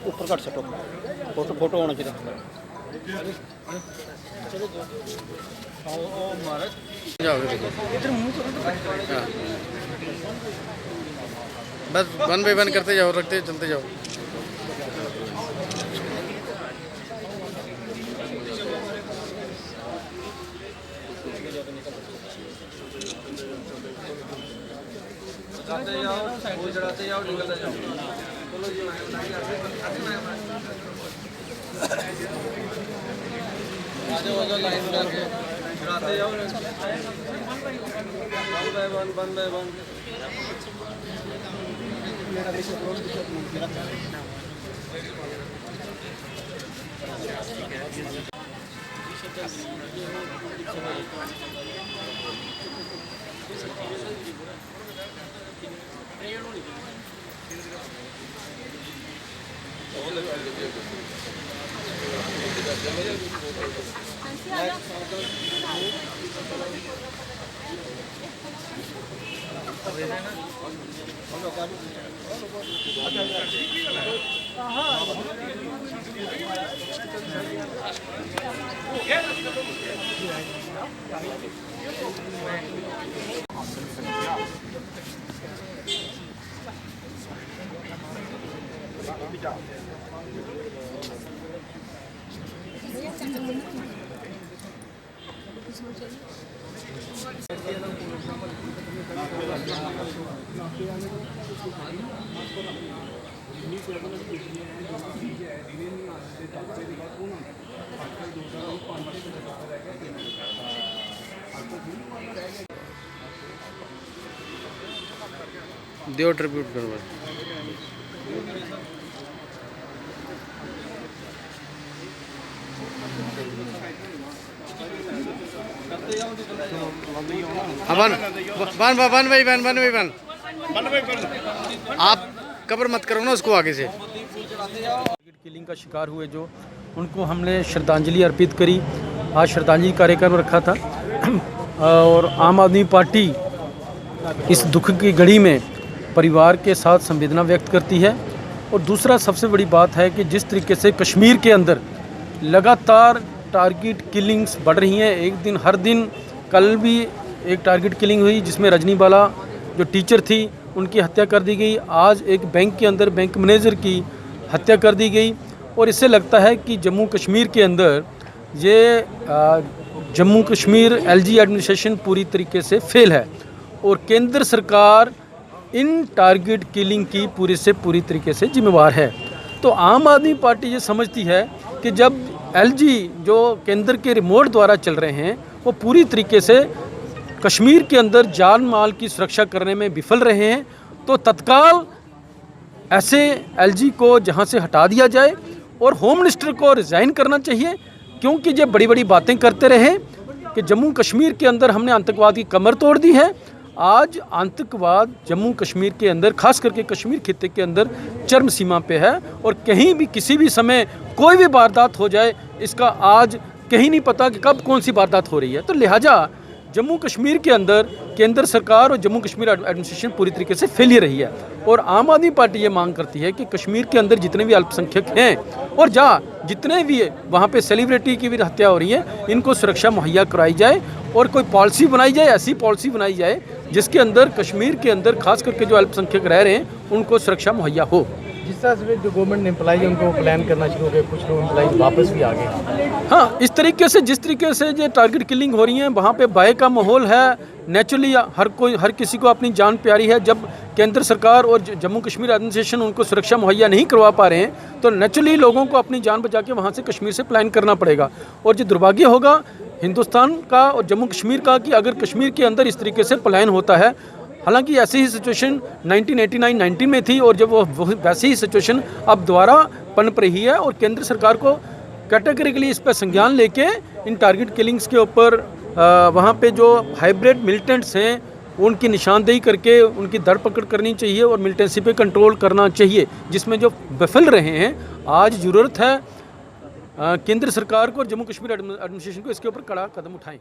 ऊपर कट सको, photo photo होना चाहिए। बस वन बाई वन करते जाओ, रखते चलते जाओ। चढ़ाते जाओ, फूल चढ़ाते जाओ, निकलते जाओ। चलो जी, लाइन करके चढ़ाते जाओ, वन बाय वन। दियो ट्रिब्यूट करो। One by one. आप कब्र मत करो ना उसको आगे से। किलिंग का शिकार हुए जो, उनको हमने श्रद्धांजलि अर्पित करी। आज श्रद्धांजलि कार्यक्रम रखा था और आम आदमी पार्टी इस दुख की घड़ी में परिवार के साथ संवेदना व्यक्त करती है। और दूसरा सबसे बड़ी बात है कि जिस तरीके से कश्मीर के अंदर लगातार टारगेट किलिंग्स बढ़ रही हैं, एक दिन हर दिन, कल भी एक टारगेट किलिंग हुई जिसमें रजनीवाला जो टीचर थी उनकी हत्या कर दी गई। आज एक बैंक के अंदर बैंक मैनेजर की हत्या कर दी गई। और इससे लगता है कि जम्मू कश्मीर के अंदर ये जम्मू कश्मीर एलजी एडमिनिस्ट्रेशन पूरी तरीके से फेल है और केंद्र सरकार इन टारगेट किलिंग की पूरी से पूरी तरीके से जिम्मेवार है। तो आम आदमी पार्टी ये समझती है कि जब एलजी जो केंद्र के रिमोट द्वारा चल रहे हैं वो पूरी तरीके से कश्मीर के अंदर जान माल की सुरक्षा करने में विफल रहे हैं, तो तत्काल ऐसे एलजी को जहां से हटा दिया जाए और होम मिनिस्टर को रिज़ाइन करना चाहिए। क्योंकि ये बड़ी बड़ी बातें करते रहे कि जम्मू कश्मीर के अंदर हमने आतंकवाद की कमर तोड़ दी है। आज आतंकवाद जम्मू कश्मीर के अंदर, खास करके कश्मीर खित्ते के अंदर चरम सीमा पे है और कहीं भी किसी भी समय कोई भी वारदात हो जाए, इसका आज कहीं नहीं पता कि कब कौन सी वारदात हो रही है। तो लिहाजा जम्मू कश्मीर के अंदर केंद्र सरकार और जम्मू कश्मीर एडमिनिस्ट्रेशन पूरी तरीके से फेलियर रही है। और आम आदमी पार्टी ये मांग करती है कि कश्मीर के अंदर जितने भी अल्पसंख्यक हैं और जितने भी वहाँ पे सेलिब्रिटी की भी हत्या हो रही है, इनको सुरक्षा मुहैया कराई जाए और कोई पॉलिसी बनाई जाए, ऐसी पॉलिसी बनाई जाए जिसके अंदर कश्मीर के अंदर खास करके जो अल्पसंख्यक रह रहे हैं उनको सुरक्षा मुहैया हो। जिस तरह से जो गवर्नमेंट एम्प्लॉय है उनको प्लान करना शुरू हो गए, कुछ लोग एम्प्लॉय वापस भी आ गए। हाँ, इस तरीके से जिस तरीके से ये टारगेट किलिंग हो रही है, वहाँ पे भय का माहौल है। नेचुरली हर किसी को अपनी जान प्यारी है। जब केंद्र सरकार और जम्मू कश्मीर एडमिनिस्ट्रेशन उनको सुरक्षा मुहैया नहीं करवा पा रहे हैं, तो नेचुरली लोगों को अपनी जान बचा के वहाँ से कश्मीर से प्लान करना पड़ेगा। और जो दुर्भाग्य होगा हिंदुस्तान का और जम्मू कश्मीर का कि अगर कश्मीर के अंदर इस तरीके से प्लान होता है, हालांकि ऐसी ही सिचुएशन 1989-90 में थी और जब वो वैसी ही सिचुएशन अब दोबारा पनप रही है। और केंद्र सरकार को कैटेगरिकली इस पर संज्ञान लेके इन टारगेट किलिंग्स के ऊपर वहाँ पे जो हाइब्रिड मिलिटेंट्स हैं उनकी निशानदेही करके उनकी धरपकड़ करनी चाहिए और मिलिटेंसी पे कंट्रोल करना चाहिए, जिसमें जो विफल रहे हैं। आज ज़रूरत है केंद्र सरकार को और जम्मू कश्मीर एडमिनिस्ट्रेशन को इसके ऊपर कड़ा कदम उठाएं।